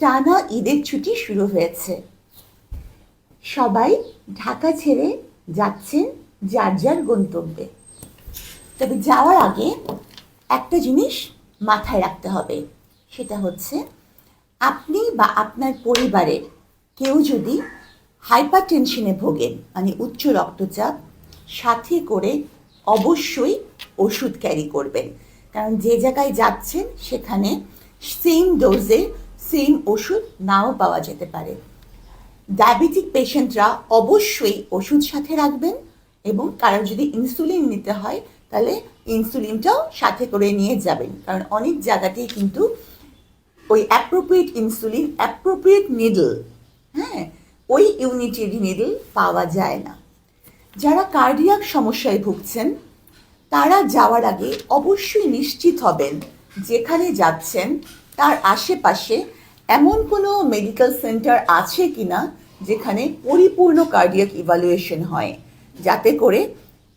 টানা ঈদের ছুটি শুরু হয়েছে। সবাই ঢাকা ছেড়ে যাচ্ছেন যার যার গন্তব্যে। তবে যাওয়ার আগে একটা জিনিস মাথায় রাখতে হবে, সেটা হচ্ছে আপনি বা আপনার পরিবারের কেউ যদি হাইপার টেনশনে ভোগেন, মানে উচ্চ রক্তচাপ, সাথে করে অবশ্যই ওষুধ ক্যারি করবেন। কারণ যে জায়গায় যাচ্ছেন সেখানে সেম ডোজে সেম ওষুধ নাও পাওয়া যেতে পারে। ডায়াবেটিক পেশেন্টরা অবশ্যই ওষুধ সাথে রাখবেন, এবং কারণ যদি ইনসুলিন নিতে হয় তাহলে ইনসুলিনটাও সাথে করে নিয়ে যাবেন। কারণ অনেক জায়গাতেই কিন্তু ওই অ্যাপ্রোপ্রিয়েট ইনসুলিন, অ্যাপ্রোপ্রিয়েট নিডল, ওই ইউনিটের নিডল পাওয়া যায় না। যারা কার্ডিয়াক সমস্যায় ভুগছেন তারা যাওয়ার আগে অবশ্যই নিশ্চিত হবেন যেখানে যাচ্ছেন তার আশেপাশে এমন কোনো মেডিকেল সেন্টার আছে কিনা যেখানে পরিপূর্ণ কার্ডিয়াক ইভ্যালুয়েশন হয়, যাতে করে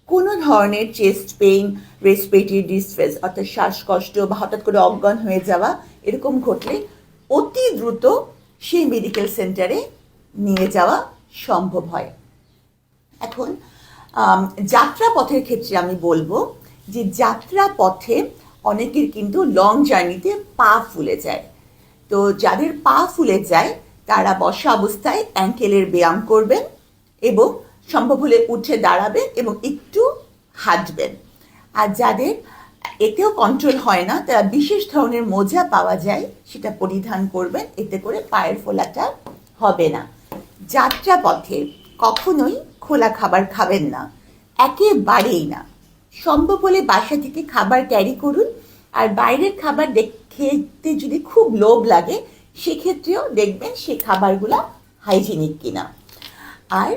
কোনো ধরনের চেস্ট পেইন, রেসপিরেটরি ডিস্ট্রেস অর্থাৎ শ্বাসকষ্ট বা হঠাৎ করে অজ্ঞান হয়ে যাওয়া এরকম ঘটলে অতি দ্রুত সেই মেডিকেল সেন্টারে নিয়ে যাওয়া সম্ভব হয়। এখন যাত্রা পথের ক্ষেত্রে আমি বলবো যে যাত্রা পথে অনেকের কিন্তু লং জার্নিতে পা ফুলে যায়। তো যাদের পা ফুলে যায় তারা বসা অবস্থায় অ্যাঙ্কেলের ব্যায়াম করবেন এবং সম্ভব হলে উঠে দাঁড়াবেন এবং একটু হাঁটবেন। আর যাদের এতেও কন্ট্রোল হয় না তারা বিশেষ ধরনের মোজা পাওয়া যায়, সেটা পরিধান করবেন, এতে করে পায়ের ফোলাটা হবে না। যাত্রা পথে কখনোই খোলা খাবার খাবেন না, একেবারেই না। সম্ভব হলে বাসা থেকে খাবার ক্যারি করুন, আর বাইরের খাবার খেতে যদি খুব লোভ লাগে সেক্ষেত্রেও দেখবেন সেই খাবারগুলো হাইজিনিক কিনা। আর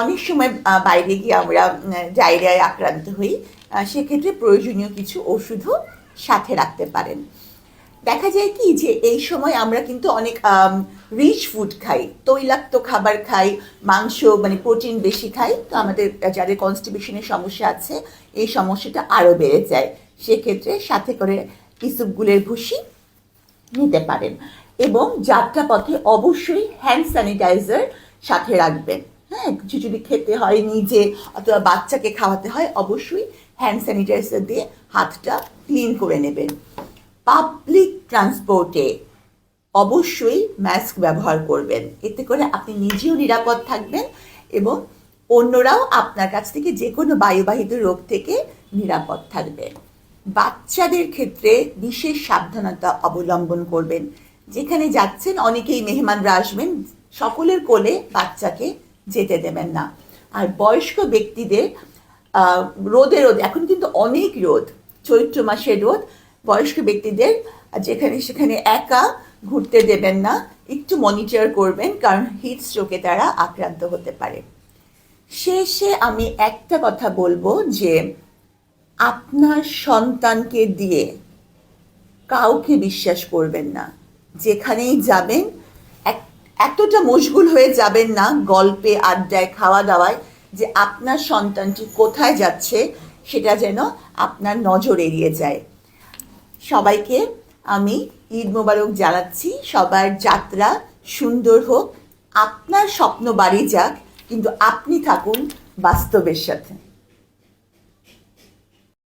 অনেক সময় বাইরে গিয়ে আমরা ডায়রিয়ায় আক্রান্ত হই, সেক্ষেত্রে প্রয়োজনীয় কিছু ওষুধও সাথে রাখতে পারেন। দেখা যায় কি যে এই সময় আমরা কিন্তু অনেক রিচ ফুড খাই, তৈলাক্ত খাবার খাই, মাংস মানে প্রোটিন বেশি খাই। তো আমাদের যাদের কনস্টিপেশনের সমস্যা আছে এই সমস্যাটা আরও বেড়ে যায়। সেক্ষেত্রে সাথে করে ইসবগুলের ভুসি নিতে পারেন, এবং যাত্রা পথে অবশ্যই হ্যান্ড স্যানিটাইজার সাথে রাখবেন। কিছু যদি খেতে হয় নিজে অথবা বাচ্চাকে খাওয়াতে হয় অবশ্যই হ্যান্ড স্যানিটাইজার দিয়ে হাতটা ক্লিন করে নেবেন। পাবলিক ট্রান্সপোর্টে অবশ্যই মাস্ক ব্যবহার করবেন, এতে করে আপনি নিজেও নিরাপদ থাকবেন এবং অন্যরাও আপনার কাছ থেকে যে কোনো বায়ুবাহিত রোগ থেকে নিরাপদ থাকবে। বাচ্চাদের ক্ষেত্রে বিশেষ সাবধানতা অবলম্বন করবেন। যেখানে যাচ্ছেন অনেকেই মেহমানরা আসবেন, সকলের কোলে বাচ্চাকে যেতে দেবেন না। আর বয়স্ক ব্যক্তিদের রোদে এখন কিন্তু অনেক রোদ, চৈত্র মাসের রোদ, বয়স্ক ব্যক্তিদের যেখানে সেখানে একা ঘুরতে দেবেন না, একটু মনিটর করবেন, কারণ হিট স্ট্রোকে তারা আক্রান্ত হতে পারে। শেষে আমি একটা কথা বলবো যে আপনার সন্তানকে দিয়ে কাউকে বিশ্বাস করবেন না। যেখানেই যাবেন এতটা মশগুল হয়ে যাবেন না গল্পে, আড্ডায়, খাওয়া দাওয়ায়, যে আপনার সন্তানটি কোথায় যাচ্ছে সেটা যেন আপনার নজর এড়িয়ে যায়। সবাইকে আমি ঈদ মোবারক জানাচ্ছি। সবার যাত্রা সুন্দর হোক, আপনার স্বপ্ন বাড়ি যাক, কিন্তু আপনি থাকুন বাস্তবের সাথে।